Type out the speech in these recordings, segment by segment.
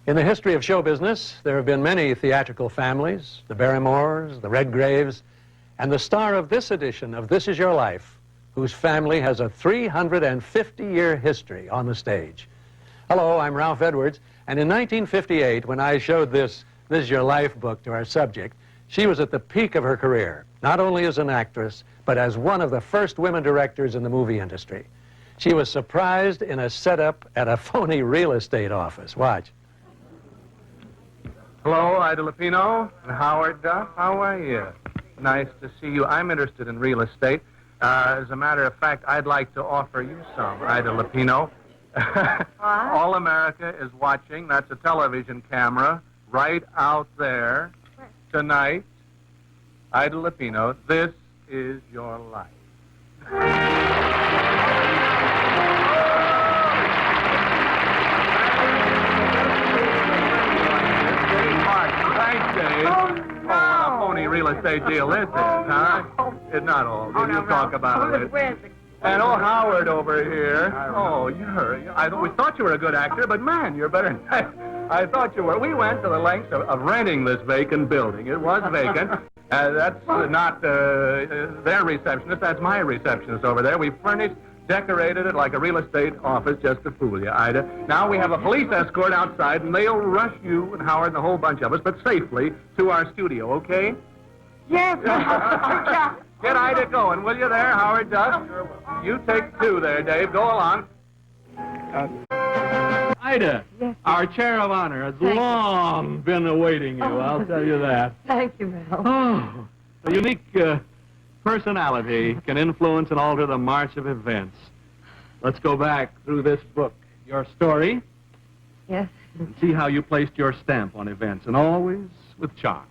In the history of show business, there have been many theatrical families, the Barrymores, the Redgraves, and the star of this edition of This Is Your Life, whose family has a 350-year history on the stage. Hello, I'm Ralph Edwards, and in 1958, when I showed this Is Your Life book to our subject, she was at the peak of her career, not only as an actress, but as one of the first women directors in the movie industry. She was surprised in a setup at a phony real estate office. Watch. Hello, Ida Lupino and Howard Duff. How are you? Nice to see you. I'm interested in real estate. As a matter of fact, I'd like to offer you some, Ida Lupino. All America is watching. That's a television camera right out there tonight. Ida Lupino, this is your life. A phony real estate deal this is, huh? It's not all. You talk about it. And Howard over here. Oh, we thought you were a good actor, but man, you're better than I thought you were. We went to the lengths of renting this vacant building. It was vacant. That's not their receptionist. That's my receptionist over there. We furnished, decorated it like a real estate office just to fool you, Ida. Now we have a police escort outside, and they'll rush you and Howard and a whole bunch of us, but safely, to our studio, okay? Yes. Get Ida going, will you there, Howard Duff? You take two there, Dave. Go along. Ida, yes, our chair of honor has long been awaiting you, I'll tell you that. Thank you, Ralph. Oh, a unique personality can influence and alter the march of events. Let's go back through this book, your story. Yes. And see how you placed your stamp on events, and always with charm.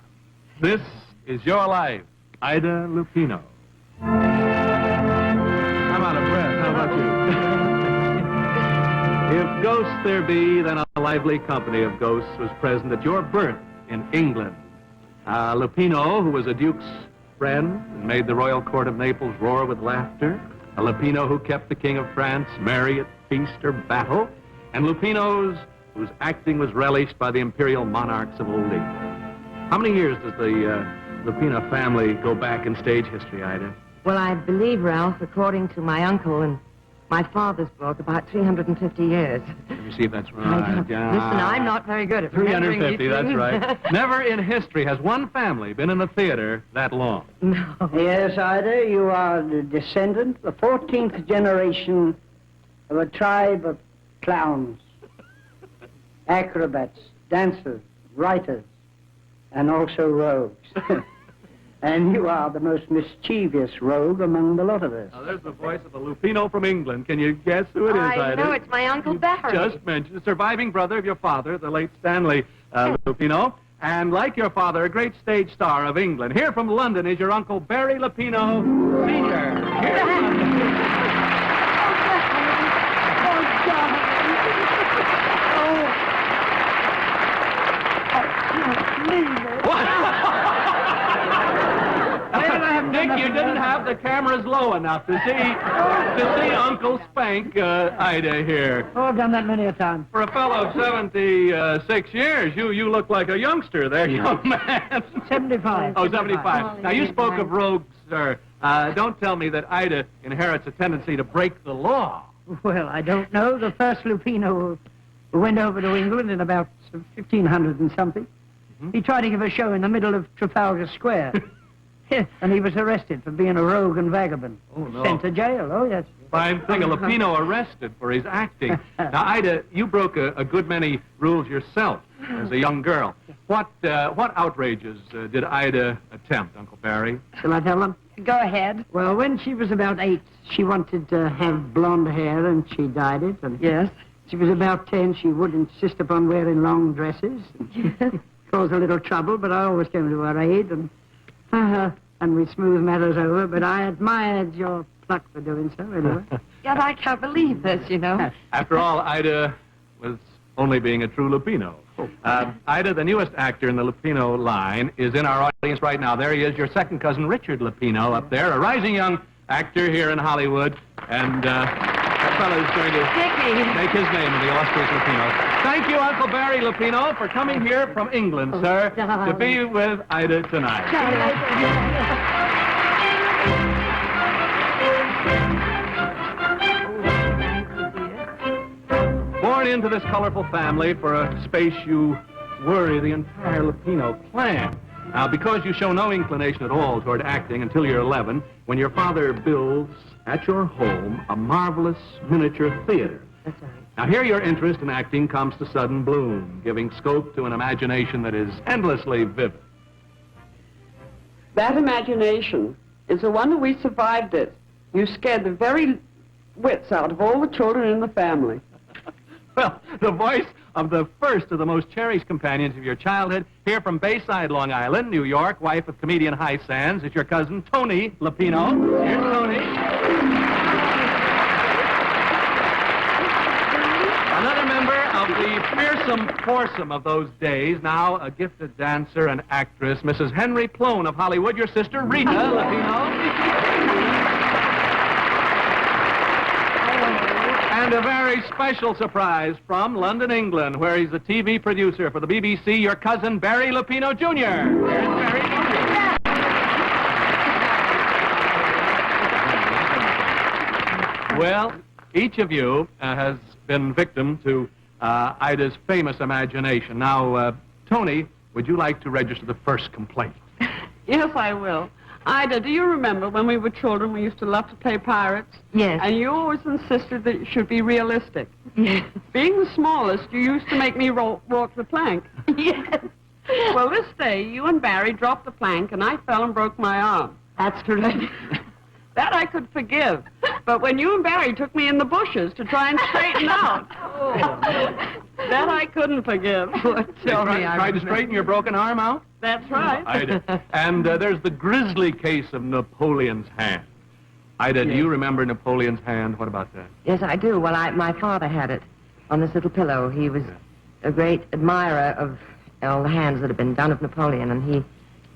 This is your life, Ida Lupino. I'm out of breath. How about you? If ghosts there be, then a lively company of ghosts was present at your birth in England. Lupino, who was a duke's friend and made the royal court of Naples roar with laughter. A Lupino who kept the king of France merry at feast or battle. And Lupinos whose acting was relished by the imperial monarchs of old England. How many years does the Lupino family go back in stage history, Ida? Well, I believe, Ralph, according to my uncle and my father's book, about 350 years. Let me see if that's right. Listen, I'm not very good at 350, that's right. Never in history has one family been in the theater that long. No. Yes, Ida, you are the descendant, the 14th generation of a tribe of clowns, acrobats, dancers, writers, and also rogues. And you are the most mischievous rogue among the lot of us. Now, there's the voice of a Lupino from England. Can you guess who it is, Ida? I know, it's my Uncle Barry. Just mentioned, the surviving brother of your father, the late Stanley Lupino. And like your father, a great stage star of England. Here from London is your Uncle Barry Lupino, Sr. Nick, you didn't have the cameras low enough to see Uncle Spank Ida here. Oh, I've done that many a time. For a fellow of 76 years, you look like a youngster there, young man. 75. Oh, 75. Now, you spoke of rogues, sir. Don't tell me that Ida inherits a tendency to break the law. Well, I don't know. The first Lupino who went over to England in about 1500 and something, he tried to give a show in the middle of Trafalgar Square. And he was arrested for being a rogue and vagabond. Oh, no. Sent to jail. Oh, yes. Fine thing, a Lupino arrested for his acting. Now, Ida, you broke a good many rules yourself as a young girl. What outrages did Ida attempt, Uncle Barry? Shall I tell them? Go ahead. Well, when she was about 8, she wanted to have blonde hair, and she dyed it. And yes. She was about 10. She would insist upon wearing long dresses. Caused a little trouble, but I always came to her aid, and we smoothed matters over. But I admired your pluck for doing so, anyway. Yet I can't believe this, you know. After all, Ida was only being a true Lupino. Ida, the newest actor in the Lupino line, is in our audience right now. There he is, your second cousin, Richard Lupino, up there, a rising young actor here in Hollywood. And that fellow is going to make his name in the illustrious Lupinos. Thank you, Uncle Barry Lupino, for coming here from England, sir, to be with Ida tonight. Born into this colorful family for a space you worry the entire Lupino clan. Now, because you show no inclination at all toward acting until you're 11, when your father builds at your home a marvelous miniature theater. That's right. Now, here your interest in acting comes to sudden bloom, giving scope to an imagination that is endlessly vivid. That imagination is the one that we survived it. You scared the very wits out of all the children in the family. Well, the voice of the first of the most cherished companions of your childhood, here from Bayside, Long Island, New York, wife of comedian High Sands, is your cousin, Tony Lupino. Here's Tony. Another member of the fearsome foursome of those days, now a gifted dancer and actress, Mrs. Henry Plone of Hollywood, your sister, Rita Lupino. And a very special surprise from London, England, where he's a TV producer for the BBC, your cousin, Barry Lupino, Jr. Here's Barry Jr. Well, each of you has been victim to Ida's famous imagination. Now, Tony, would you like to register the first complaint? Yes, I will. Ida, do you remember when we were children we used to love to play pirates? Yes. And you always insisted that it should be realistic. Yes. Being the smallest, you used to make me walk the plank. Yes. Well, this day, you and Barry dropped the plank, and I fell and broke my arm. That's correct. That I could forgive. But when you and Barry took me in the bushes to try and straighten out, that I couldn't forgive. Tried to straighten your broken arm out? That's right. Ida. And there's the grisly case of Napoleon's hand. Ida, do you remember Napoleon's hand? What about that? Yes, I do. Well, my father had it on this little pillow. He was a great admirer of all the hands that had been done of Napoleon, and he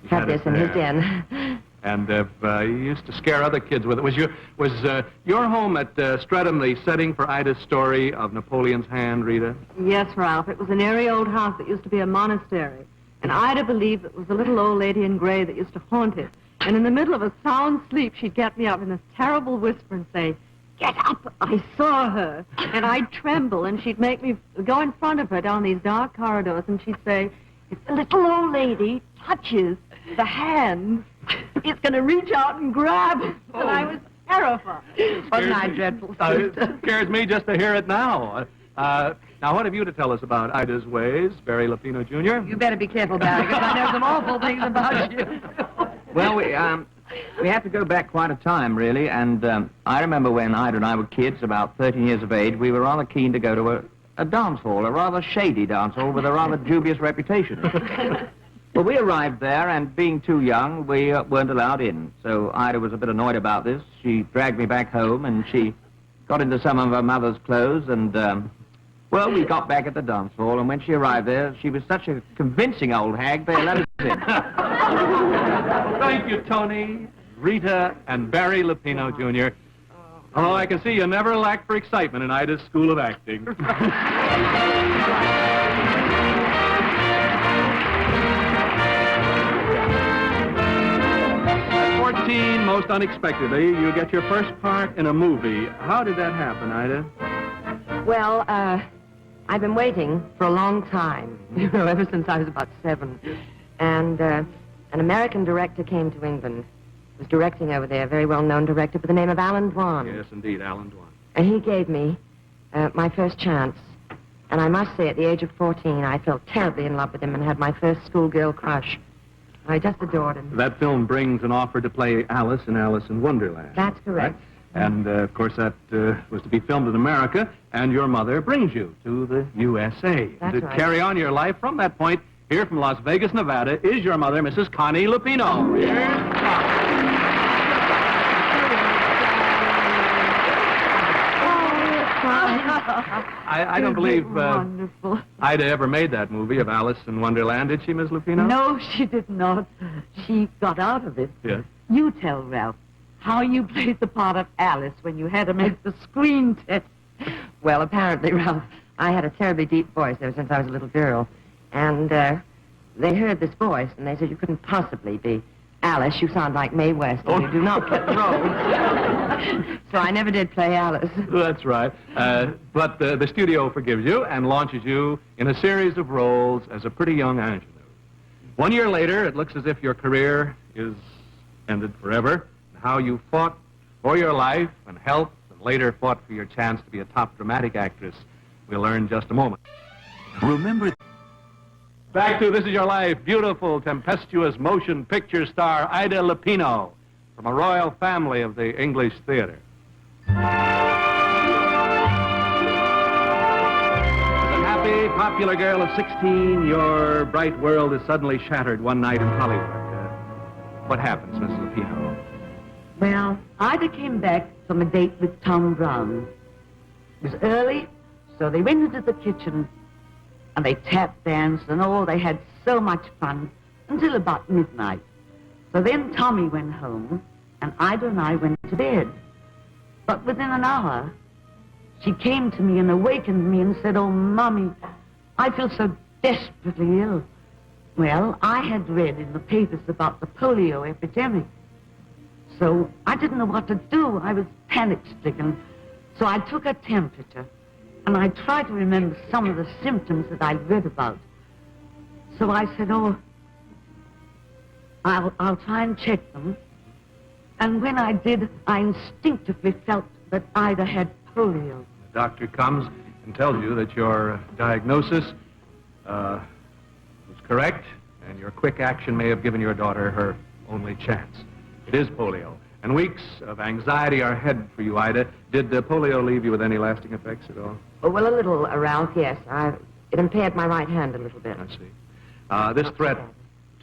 had this in his den. And he used to scare other kids with it. Was your home at Streatham the setting for Ida's story of Napoleon's hand, Rita? Yes, Ralph. It was an airy old house that used to be a monastery. And Ida believed it was the little old lady in gray that used to haunt it. And in the middle of a sound sleep, she'd get me up in this terrible whisper and say, "Get up! I saw her." And I'd tremble, and she'd make me go in front of her down these dark corridors, and she'd say, "If the little old lady touches the hand, it's going to reach out and grab it." And I was terrified. Wasn't I dreadful? It scares me just to hear it now. Now, what have you to tell us about Ida's ways, Barry Lupino, Jr.? You better be careful, Barry, because I know some awful things about you. Well, we have to go back quite a time, really, and I remember when Ida and I were kids, about 13 years of age, we were rather keen to go to a dance hall, a rather shady dance hall with a rather dubious reputation. Well, we arrived there, and being too young, we weren't allowed in. So Ida was a bit annoyed about this. She dragged me back home, and she got into some of her mother's clothes, and, well, we got back at the dance hall, and when she arrived there, she was such a convincing old hag, they let us in. Thank you, Tony, Rita, and Barry Lupino, Jr. Oh, I can see you never lacked for excitement in Ida's School of Acting. 14, most unexpectedly, you get your first part in a movie. How did that happen, Ida? Well, I've been waiting for a long time, ever since I was about 7. And an American director came to England, was directing over there, a very well-known director by the name of Alan Dwan. Yes, indeed, Alan Dwan. And he gave me my first chance. And I must say, at the age of 14, I fell terribly in love with him and had my first schoolgirl crush. I just adored him. That film brings an offer to play Alice in Alice in Wonderland. That's correct. Right? And, of course, that was to be filmed in America, and your mother brings you to the USA. That's to right. carry on your life from that point, here from Las Vegas, Nevada, is your mother, Mrs. Connie Lupino. Here's Connie. I don't believe Wonderful. Ida ever made that movie of Alice in Wonderland, did she, Miss Lupino? No, she did not. She got out of it. Yes. You tell Ralph how you played the part of Alice when you had to make the screen test. Well, apparently, Ralph, I had a terribly deep voice ever since I was a little girl. And they heard this voice, and they said, you couldn't possibly be Alice. You sound like Mae West, and you do not get the role. So I never did play Alice. That's right. But the studio forgives you and launches you in a series of roles as a pretty young ingenue. 1 year later, it looks as if your career is ended forever. How you fought for your life and health, and later fought for your chance to be a top dramatic actress, we'll learn in just a moment. Remember... Back to This Is Your Life, beautiful, tempestuous motion picture star Ida Lupino from a royal family of the English theater. As a happy, popular girl of 16, your bright world is suddenly shattered one night in Hollywood. What happens, Mrs. Lupino? Well, Ida came back from a date with Tom Brown. It was early, so they went into the kitchen and they tap danced and they had so much fun until about midnight. So then Tommy went home and Ida and I went to bed. But within an hour, she came to me and awakened me and said, "Oh, Mommy, I feel so desperately ill." Well, I had read in the papers about the polio epidemic. So I didn't know what to do. I was panic-stricken. So I took her temperature, and I tried to remember some of the symptoms that I'd read about. So I said, "Oh, I'll try and check them." And when I did, I instinctively felt that Ida had polio. The doctor comes and tells you that your diagnosis was correct, and your quick action may have given your daughter her only chance. It is polio. And weeks of anxiety are ahead for you, Ida. Did polio leave you with any lasting effects at all? Oh, well, a little, Ralph, yes. It impaired my right hand a little bit. I see. This threat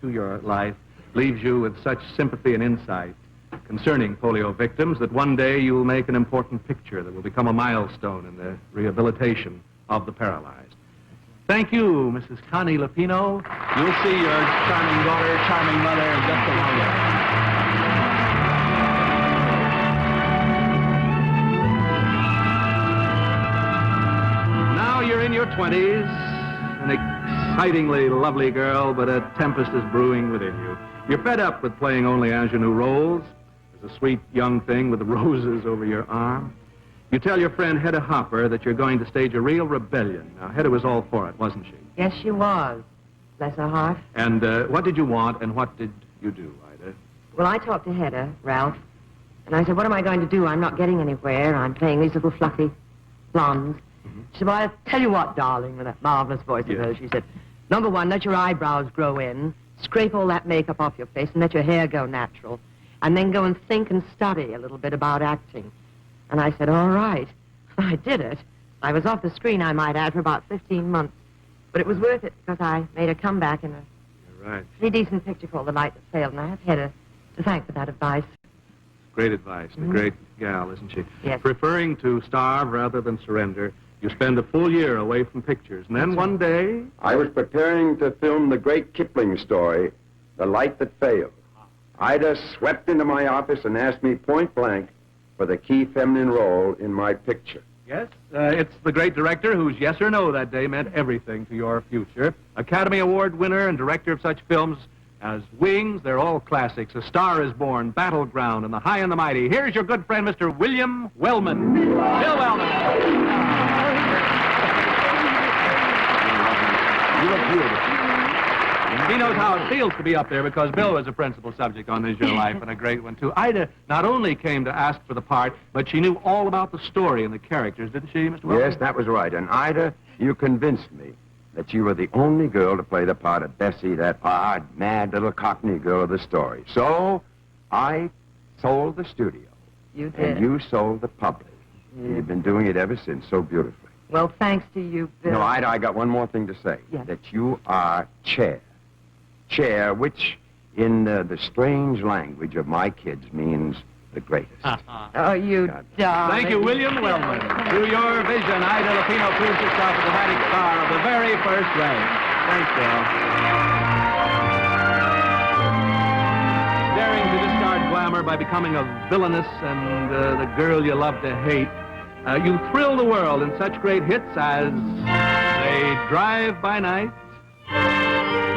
to your life leaves you with such sympathy and insight concerning polio victims that one day you will make an important picture that will become a milestone in the rehabilitation of the paralyzed. Thank you, Mrs. Connie Lupino. You'll see your charming daughter, charming mother in just a moment. Now you're in your 20s, an excitingly lovely girl, but a tempest is brewing within you. You're fed up with playing only ingenue roles. There's a sweet young thing with the roses over your arm. You tell your friend Hedda Hopper that you're going to stage a real rebellion. Now, Hedda was all for it, wasn't she? Yes, she was. Bless her heart. And what did you want, and what did you do, Ida? Well, I talked to Hedda, Ralph, and I said, "What am I going to do? I'm not getting anywhere. I'm playing these little fluffy blondes." She said, "Well, I'll tell you what, darling," with that marvelous voice of hers. She said, "Number one, let your eyebrows grow in, scrape all that makeup off your face, and let your hair go natural. And then go and think and study a little bit about acting." And I said, "All right." I did it. I was off the screen, I might add, for about 15 months. But it was worth it because I made a comeback in a pretty decent picture called The Light That Failed, and I have Hedda to thank for that advice. Great advice. A great gal, isn't she? Yes. Preferring to starve rather than surrender, you spend a full year away from pictures. And then one day... I was preparing to film the great Kipling story, The Light That Failed. Ida swept into my office and asked me point blank for the key feminine role in my picture. Yes, it's the great director whose yes or no that day meant everything to your future. Academy Award winner and director of such films as Wings, they're all classics. A Star is Born, Battleground, and The High and the Mighty. Here's your good friend, Mr. William Wellman. Bill Wellman. You look beautiful. He knows how it feels to be up there because Bill was a principal subject on This Is Your Life, and a great one, too. Ida not only came to ask for the part, but she knew all about the story and the characters, didn't she, Mr. Wellman? Yes, that was right. And Ida, you convinced me that you were the only girl to play the part of Bessie, that odd, mad little Cockney girl of the story. So I sold the studio. You did. And you sold the public. And you've been doing it ever since so beautifully. Well, thanks to you, Bill. No, Ida, I got one more thing to say. Yes. That you are chair. Chair, which in the strange language of my kids means the greatest. Oh, you darling. Thank you, William Wellman. Through your vision, Ida Lupino proves herself a dramatic star of the very first rank. Thanks, Bill. Daring to discard glamour by becoming a villainous and the girl you love to hate, You thrill the world in such great hits as They Drive by Night,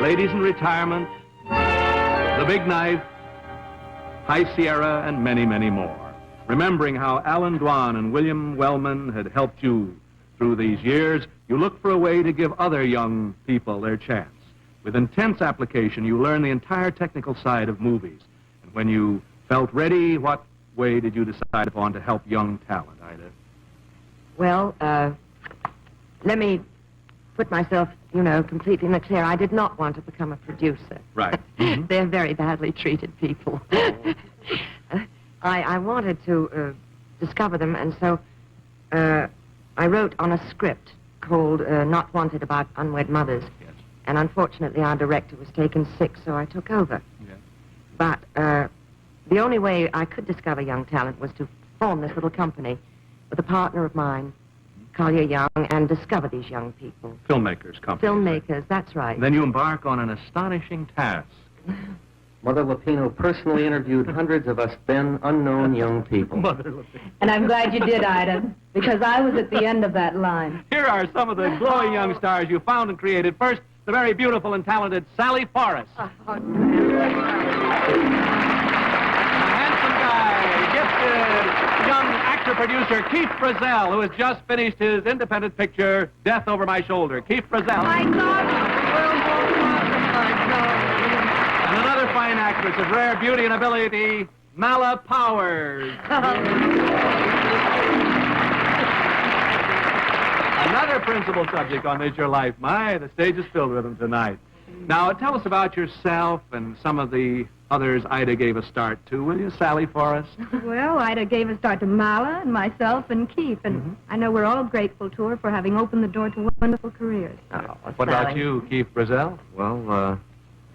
Ladies in Retirement, The Big Knife, High Sierra, and many, many more. Remembering how Alan Dwan and William Wellman had helped you through these years, you look for a way to give other young people their chance. With intense application, you learn the entire technical side of movies. And when you felt ready, what way did you decide upon to help young talent, Ida? Well, let me put myself, completely in the clear. I did not want to become a producer. Right. Mm-hmm. They're very badly treated people. I wanted to discover them, and so I wrote on a script called Not Wanted, about unwed mothers. Yes. And unfortunately, our director was taken sick, so I took over. Yes. But the only way I could discover young talent was to form this little company with a partner of mine, Collier Young, and discover these young people. Filmmakers company. Filmmakers, that's right. And then you embark on an astonishing task. Mother Lupino personally interviewed hundreds of us then unknown young people. Mother Lupino. And I'm glad you did, Ida, because I was at the end of that line. Here are some of the glowing young stars you found and created. First, the very beautiful and talented Sally Forrest. A handsome guy, gifted young actor-producer Keith Brazel, who has just finished his independent picture, Death Over My Shoulder. Keith Brazel. My And another fine actress of rare beauty and ability, Mala Powers. Another principal subject on Is Your Life. My, the stage is filled with them tonight. Now, tell us about yourself and some of the others Ida gave a start to, will you, Sally Forrest? Well, Ida gave a start to Mala and myself and Keith, and I know we're all grateful to her for having opened the door to wonderful careers. What about you, Keith Brazel? Well,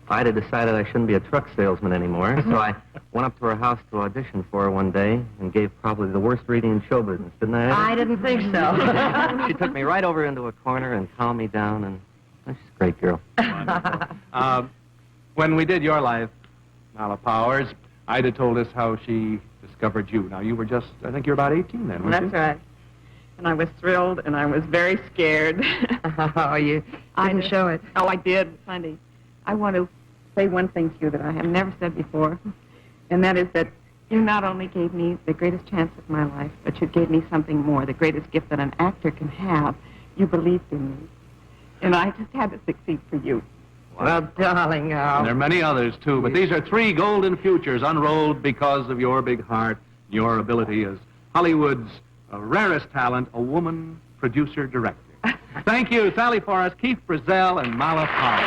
Ida decided I shouldn't be a truck salesman anymore, so I went up to her house to audition for her one day and gave probably the worst reading in show business, didn't I, Ida? I didn't think so. She took me right over into a corner and calmed me down, and she's a great girl. When we did Your Life, Mala Powers, Ida told us how she discovered you. Now, you were just, I think you're about 18 then, weren't you? That's right. And I was thrilled, and I was very scared. Oh, you didn't show it. Oh, I did, plenty. I want to say one thing to you that I have never said before, and that is that you not only gave me the greatest chance of my life, but you gave me something more, the greatest gift that an actor can have. You believed in me. And I just had to succeed for you. Well, darling, And there are many others, too, but these are 3 golden futures unrolled because of your big heart, your ability as Hollywood's rarest talent, a woman producer-director. Thank you, Sally Forrest, Keith Brazel, and Mala Powers.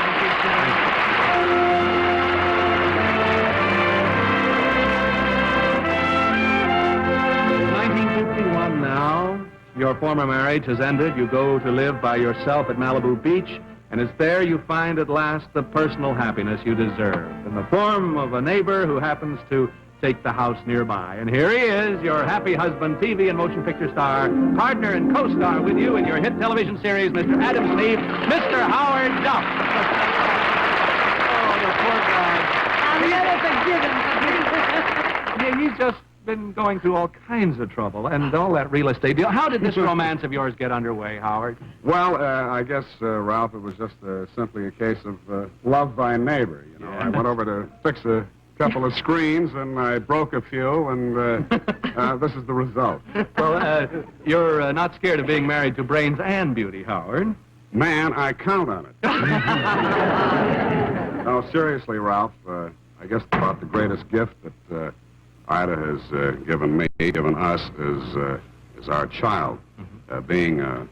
Thank you. Now, your former marriage has ended. You go to live by yourself at Malibu Beach, and it's there you find at last the personal happiness you deserve in the form of a neighbor who happens to take the house nearby. And here he is, your happy husband, TV and motion picture star, partner and co-star with you in your hit television series, Mr. Adam Sneed, Mr. Howard Duff. Oh, the poor guy. I'll never forgive him. He's just been going through all kinds of trouble and all that real estate deal. How did this romance of yours get underway, Howard? Well, I guess, Ralph, it was just simply a case of love thy neighbor. Yeah. I went over to fix a couple of screens, and I broke a few, and this is the result. Well, you're not scared of being married to brains and beauty, Howard. Man, I count on it. No, seriously, Ralph, I guess about the greatest gift that Ida has given us, is our child. Being a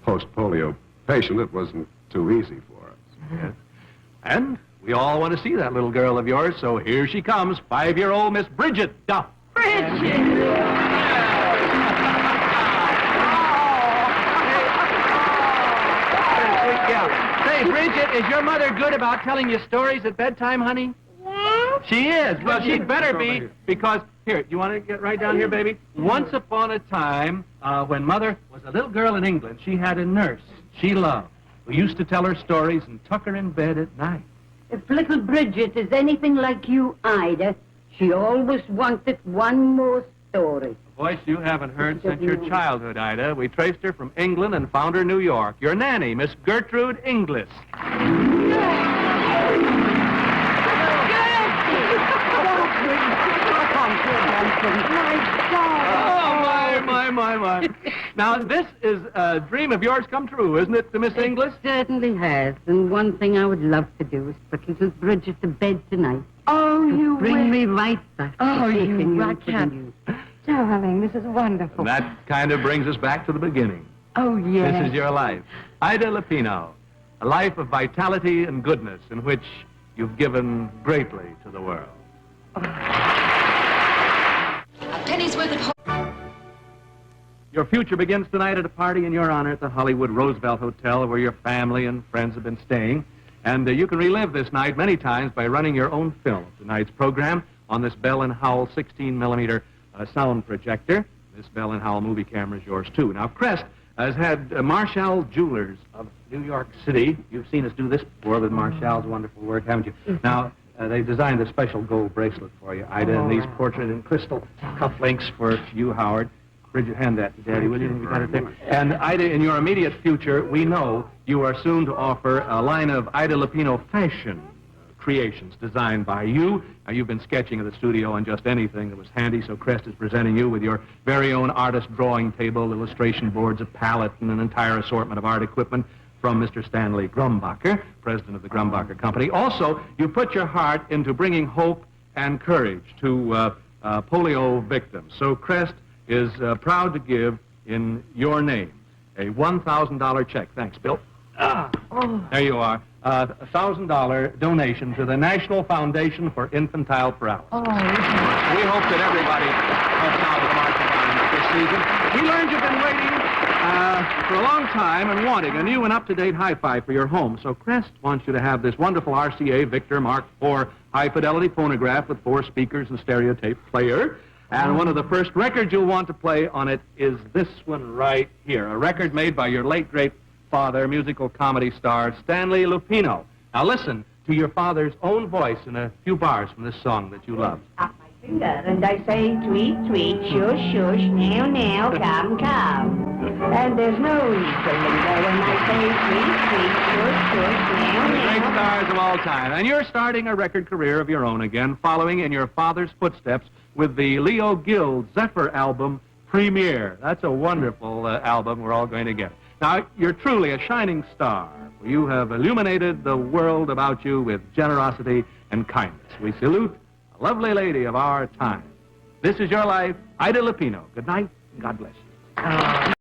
post-polio patient, it wasn't too easy for us. Yes. And we all want to see that little girl of yours, so here she comes, 5-year-old Miss Bridget Duff. Say, Bridget, is your mother good about telling you stories at bedtime, honey? She is. Well, she'd better be, because, here, you want to get right down here, baby? Once upon a time, when Mother was a little girl in England, she had a nurse she loved, who used to tell her stories and tuck her in bed at night. If little Bridget is anything like you, Ida, she always wanted one more story. Voice you haven't heard since your childhood, Ida. We traced her from England and found her in New York. Your nanny, Miss Gertrude Inglis. My. Now, this is a dream of yours come true, isn't it, Miss Inglis? It certainly has. And one thing I would love to do is put little Bridget to bed tonight. Oh, you Bring me right back. Oh, to you taking rocket. you. Darling, this is wonderful. And that kind of brings us back to the beginning. Oh, yes. This is your life. Ida Lupino, a life of vitality and goodness in which you've given greatly to the world. A penny's worth of hope. Your future begins tonight at a party in your honor at the Hollywood Roosevelt Hotel, where your family and friends have been staying. And you can relive this night many times by running your own film of tonight's program on this Bell & Howell 16-millimeter sound projector. This Bell & Howell movie camera is yours, too. Now, Crest has had Marshall Jewelers of New York City. You've seen us do this before with Marshall's wonderful work, haven't you? Now, they designed a special gold bracelet for you, Ida, and these portrait and crystal cufflinks for you, Howard. Bridget, hand that to Daddy, will you? We got it there. And Ida, in your immediate future, we know you are soon to offer a line of Ida Lupino fashion creations designed by you. Now, you've been sketching at the studio on just anything that was handy, so Crest is presenting you with your very own artist drawing table, illustration boards, a palette, and an entire assortment of art equipment from Mr. Stanley Grumbacher, president of the Grumbacher Company. Also, you put your heart into bringing hope and courage to polio victims. So Crest is proud to give, in your name, a $1,000 check. Thanks, Bill. There you are. A $1,000 donation to the National Foundation for Infantile Paralysis. We hope that everybody helps out with March of Dimes this season. We learned you've been waiting for a long time and wanting a new and up-to-date hi-fi for your home. So Crest wants you to have this wonderful RCA Victor Mark IV high-fidelity phonograph with 4 speakers and stereo tape player. And one of the first records you'll want to play on it is this one right here, a record made by your late, great father, musical comedy star Stanley Lupino. Now listen to your father's own voice in a few bars from this song that you love. Up my finger, and I say, tweet, tweet, shush, shush, now, now, come, come. And there's no need to linger when I say, tweet, tweet, shush, shush, now, One of the great now. stars of all time. And you're starting a record career of your own again, following in your father's footsteps with the Leo Guild Zephyr album, Premiere. That's a wonderful album we're all going to get. Now, you're truly a shining star. You have illuminated the world about you with generosity and kindness. We salute a lovely lady of our time. This is your life, Ida Lupino. Good night, and God bless you.